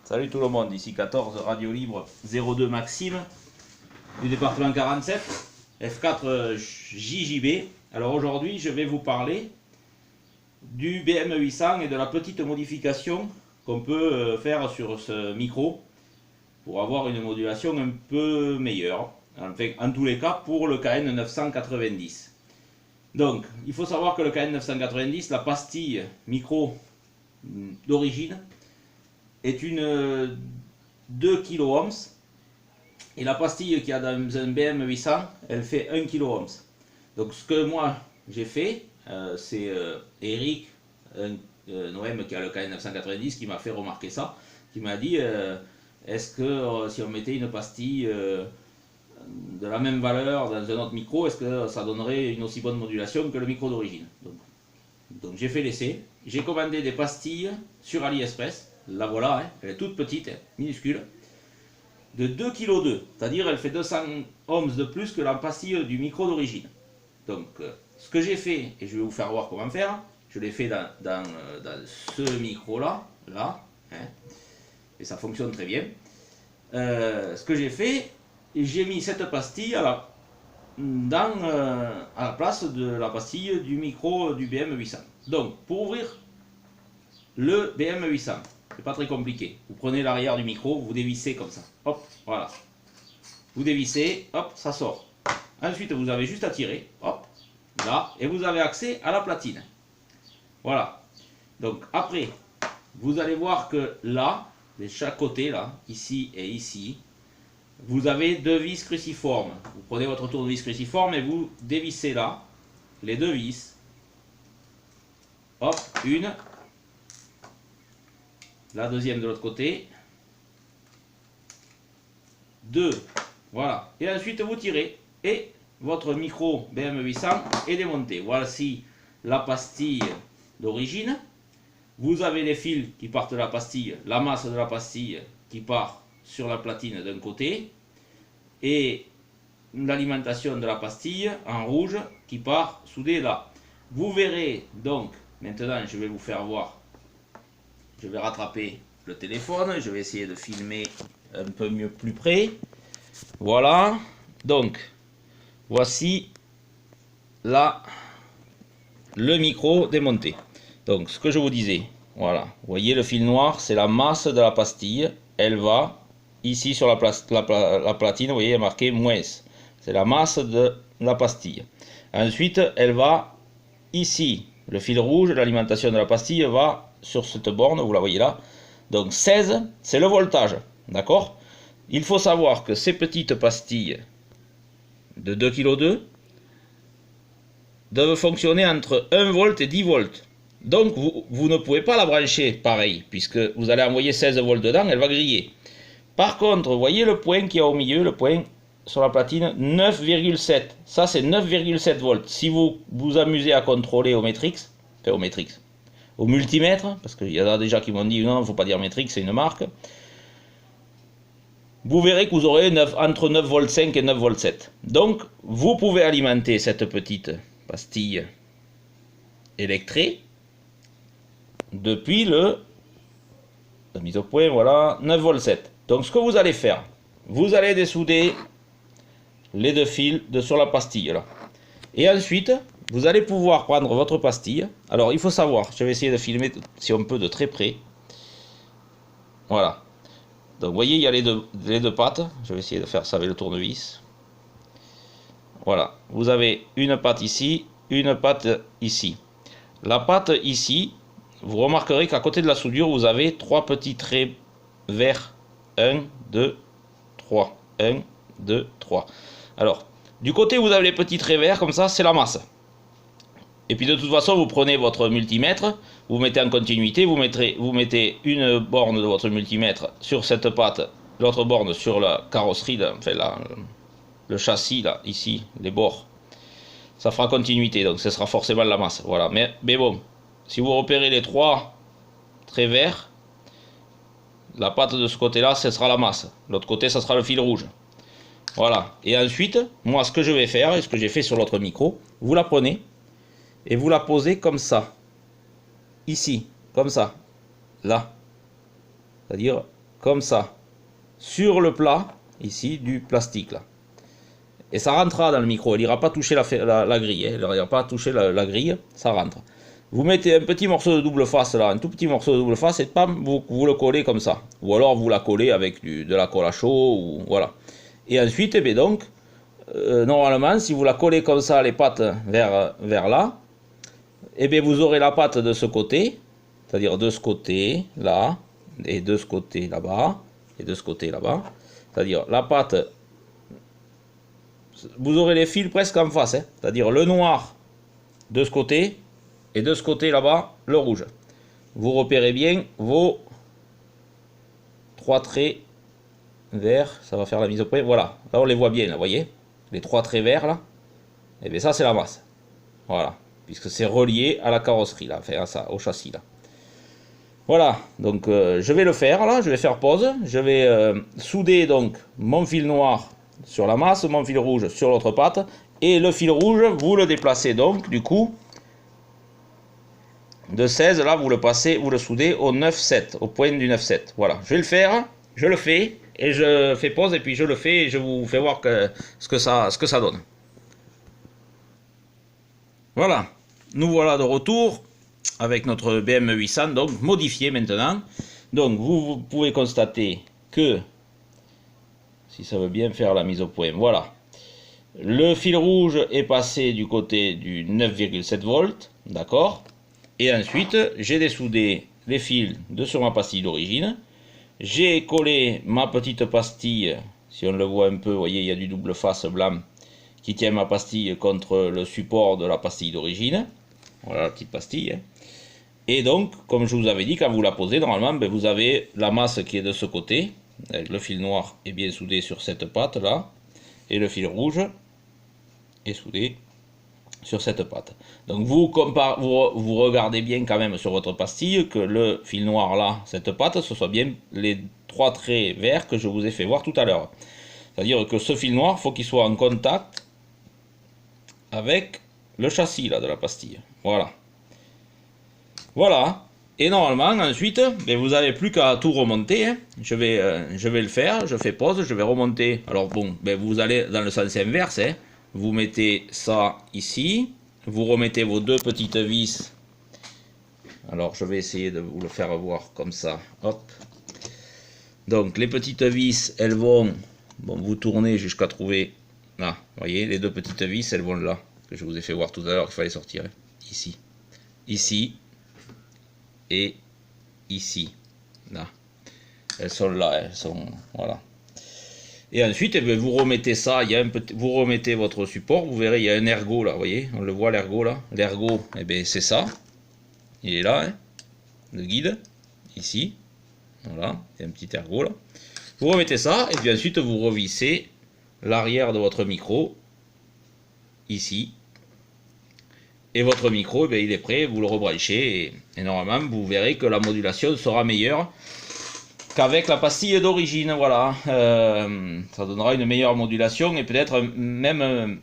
Salut tout le monde, ici 14 Radio Libre 02 Maxime du département 47 F4 JJB. Alors aujourd'hui je vais vous parler du BM800 et de la petite modification qu'on peut faire sur ce micro pour avoir une modulation un peu meilleure, enfin, en tous les cas pour le KN990. Donc il faut savoir que le KN990, la pastille micro d'origine, est une 2 kΩ et la pastille qu'il y a dans un BM800 elle fait 1 kΩ. Donc ce que moi j'ai fait, c'est Eric Noël qui a le KN990 qui m'a fait remarquer ça, qui m'a dit est-ce que si on mettait une pastille de la même valeur dans un autre micro, est-ce que ça donnerait une aussi bonne modulation que le micro d'origine. Donc j'ai fait l'essai, j'ai commandé des pastilles sur AliExpress. La voilà, hein, elle est toute petite, hein, minuscule, de 2,2 kg, c'est-à-dire elle fait 200 ohms de plus que la pastille du micro d'origine. Donc ce que j'ai fait, et je vais vous faire voir comment faire, je l'ai fait dans ce micro-là, hein, et ça fonctionne très bien. Ce que j'ai fait, j'ai mis cette pastille à la place de la pastille du micro du BM800. Donc pour ouvrir le BM800, c'est pas très compliqué. Vous prenez l'arrière du micro, vous dévissez comme ça. Hop, voilà. Vous dévissez, hop, ça sort. Ensuite, vous avez juste à tirer, hop, là, et vous avez accès à la platine. Voilà. Donc après, vous allez voir que là, de chaque côté, là, ici et ici, vous avez deux vis cruciformes. Vous prenez votre tournevis cruciforme et vous dévissez là, les deux vis. Hop, une. La deuxième de l'autre côté. 2. Voilà. Et ensuite vous tirez. Et votre micro BM800 est démonté. Voici la pastille d'origine. Vous avez les fils qui partent de la pastille. La masse de la pastille qui part sur la platine d'un côté. Et l'alimentation de la pastille en rouge qui part soudée là. Vous verrez donc, maintenant je vais vous faire voir. Je vais rattraper le téléphone, je vais essayer de filmer un peu mieux plus près. Voilà, donc voici là le micro démonté. Donc ce que je vous disais, voilà, vous voyez le fil noir, c'est la masse de la pastille, elle va ici sur la platine, vous voyez, il y a marqué moins, c'est la masse de la pastille. Ensuite, elle va ici, le fil rouge, l'alimentation de la pastille va sur cette borne, vous la voyez là. Donc 16, c'est le voltage, d'accord? Il faut savoir que ces petites pastilles de 2,2 kg doivent fonctionner entre 1 volt et 10 volts. Donc vous ne pouvez pas la brancher pareil, puisque vous allez envoyer 16 volts dedans, elle va griller. Par contre, vous voyez le point qui est au milieu, le point sur la platine, 9,7. Ça c'est 9,7 volts. Si vous vous amusez à contrôler au Matrix, au multimètre, parce qu'il y en a déjà qui m'ont dit non, il ne faut pas dire métrique, c'est une marque. Vous verrez que vous aurez entre 9 volts 5 et 9 volts 7. Donc, vous pouvez alimenter cette petite pastille électrée depuis la mise au point, voilà, 9 volts 7. Donc, ce que vous allez faire, vous allez dessouder les deux fils sur la pastille là. Et ensuite, vous allez pouvoir prendre votre pastille. Alors, il faut savoir, je vais essayer de filmer si on peut de très près. Voilà. Donc, vous voyez, il y a les deux pattes. Je vais essayer de faire ça avec le tournevis. Voilà. Vous avez une patte ici, une patte ici. La patte ici, vous remarquerez qu'à côté de la soudure, vous avez trois petits traits verts. 1, 2, 3. 1, 2, 3. Alors, du côté où vous avez les petits traits verts, comme ça, c'est la masse. Et puis de toute façon, vous prenez votre multimètre, vous mettez en continuité, vous mettez une borne de votre multimètre sur cette patte, l'autre borne sur la carrosserie, enfin le châssis, là, ici, les bords. Ça fera continuité, donc ce sera forcément la masse. Voilà. Mais bon, si vous repérez les trois traits verts, la patte de ce côté-là, ce sera la masse. L'autre côté, ça sera le fil rouge. Voilà. Et ensuite, moi, ce que je vais faire, et ce que j'ai fait sur l'autre micro, vous la prenez et vous la posez comme ça. Ici, comme ça. Là. C'est-à-dire comme ça, sur le plat, ici, du plastique, là. Et ça rentrera dans le micro, il n'ira pas toucher la grille, hein. Il n'ira pas toucher la grille, ça rentre. Vous mettez un petit morceau de double face là, un tout petit morceau de double face, et pam, vous le collez comme ça. Ou alors vous la collez avec de la colle à chaud, ou voilà. Et ensuite, eh bien donc, normalement, si vous la collez comme ça, les pattes vers là, eh bien vous aurez la patte de ce côté, c'est-à-dire de ce côté là, et de ce côté là-bas, et de ce côté là-bas. C'est-à-dire la patte, vous aurez les fils presque en face, hein, c'est-à-dire le noir de ce côté, et de ce côté là-bas, le rouge. Vous repérez bien vos 3 traits verts, ça va faire la mise au point, voilà, là on les voit bien, là, vous voyez, les 3 traits verts là, et bien ça c'est la masse, voilà, puisque c'est relié à la carrosserie là, enfin à ça, au châssis là. Voilà, donc je vais le faire là, je vais faire pause, je vais souder donc mon fil noir sur la masse, mon fil rouge sur l'autre patte, et le fil rouge, vous le déplacez donc, du coup, de 16, là, vous le passez, vous le soudez au 9,7, au point du 9,7. Voilà, je vais le faire, je le fais, et je fais pause, et puis je le fais, et je vous fais voir ce que ça donne. Voilà, nous voilà de retour avec notre BM800, donc modifié maintenant. Donc, vous pouvez constater que, si ça veut bien faire la mise au point, voilà. Le fil rouge est passé du côté du 9,7 volts, d'accord. Et ensuite, j'ai dessoudé les fils de sur ma pastille d'origine. J'ai collé ma petite pastille, si on le voit un peu, vous voyez, il y a du double face blanc qui tient ma pastille contre le support de la pastille d'origine. Voilà la petite pastille. Hein. Et donc, comme je vous avais dit, quand vous la posez, normalement, ben, vous avez la masse qui est de ce côté. Le fil noir est bien soudé sur cette patte là. Et le fil rouge est soudé sur cette patte. Donc vous regardez bien quand même sur votre pastille que le fil noir là, cette patte, ce soit bien les 3 traits verts que je vous ai fait voir tout à l'heure. C'est-à-dire que ce fil noir, faut qu'il soit en contact avec le châssis là de la pastille. Voilà. Voilà. Et normalement ensuite, ben, vous n'avez plus qu'à tout remonter. Hein. Je vais le faire, je fais pause, je vais remonter. Alors bon, ben, vous allez dans le sens inverse. Hein. Vous mettez ça ici, vous remettez vos 2 petites vis. Alors je vais essayer de vous le faire voir comme ça. Hop. Donc les petites vis, elles vont, bon, vous tournez jusqu'à trouver, là, vous voyez, les 2 petites vis, elles vont là, que je vous ai fait voir tout à l'heure qu'il fallait sortir. Hein. Ici, ici et ici. Là. Elles sont là, elles sont, voilà. Et ensuite, eh bien, vous remettez ça, vous remettez votre support, vous verrez, il y a un ergot là, vous voyez, on le voit l'ergot là. L'ergot, eh bien, c'est ça. Il est là, hein, le guide, ici. Voilà, il y a un petit ergot là. Vous remettez ça, et puis ensuite, vous revissez l'arrière de votre micro, ici. Et votre micro, eh bien, il est prêt, vous le rebranchez, et normalement, vous verrez que la modulation sera meilleure qu'avec la pastille d'origine, voilà. Ça donnera une meilleure modulation et peut-être même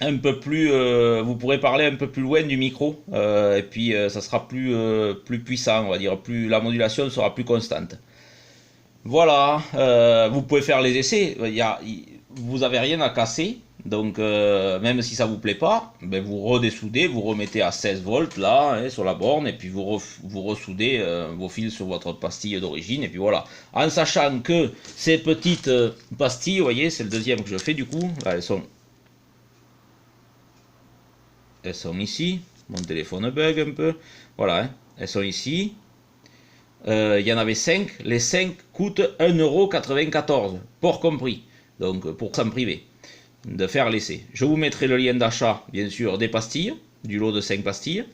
un peu plus, vous pourrez parler un peu plus loin du micro et puis ça sera plus puissant, on va dire, la modulation sera plus constante. Voilà, vous pouvez faire les essais, vous n'avez rien à casser, donc même si ça vous plaît pas, ben vous redessoudez, vous remettez à 16 volts là, hein, sur la borne, et puis vous ressoudez vos fils sur votre pastille d'origine, et puis voilà. En sachant que ces petites pastilles, vous voyez, c'est le deuxième que je fais du coup, là elles sont ici, mon téléphone bug un peu, voilà, hein, elles sont ici. Il y en avait 5, les 5 coûtent 1,94 €, port compris, donc pour s'en priver de faire l'essai. Je vous mettrai le lien d'achat, bien sûr, des pastilles, du lot de 5 pastilles.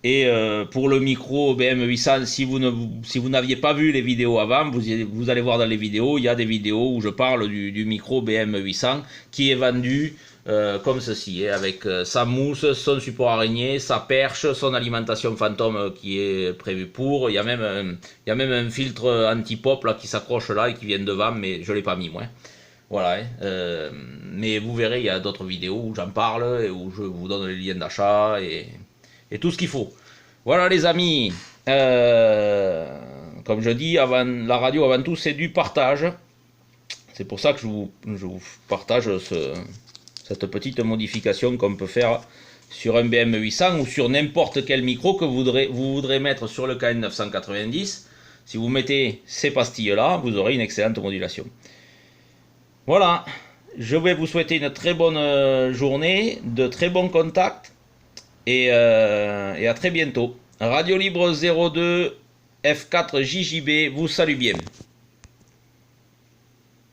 Et pour le micro BM800, si vous n'aviez pas vu les vidéos avant, vous allez voir dans les vidéos, il y a des vidéos où je parle du micro BM800 qui est vendu comme ceci, hein, avec sa mousse, son support araignée, sa perche, son alimentation fantôme qui est prévue pour. Il y a même un filtre anti-pop là, qui s'accroche là et qui vient devant, mais je ne l'ai pas mis moi. Voilà, hein. Mais vous verrez, il y a d'autres vidéos où j'en parle et où je vous donne les liens d'achat et tout ce qu'il faut. Voilà les amis, comme comme je dis, la radio avant tout c'est du partage. C'est pour ça que je vous partage cette petite modification qu'on peut faire sur un BM800 ou sur n'importe quel micro que vous voudrez mettre sur le KN990. Si vous mettez ces pastilles-là, vous aurez une excellente modulation. Voilà, je vais vous souhaiter une très bonne journée, de très bons contacts et à très bientôt. Radio Libre 02 F4 JJB vous salue bien.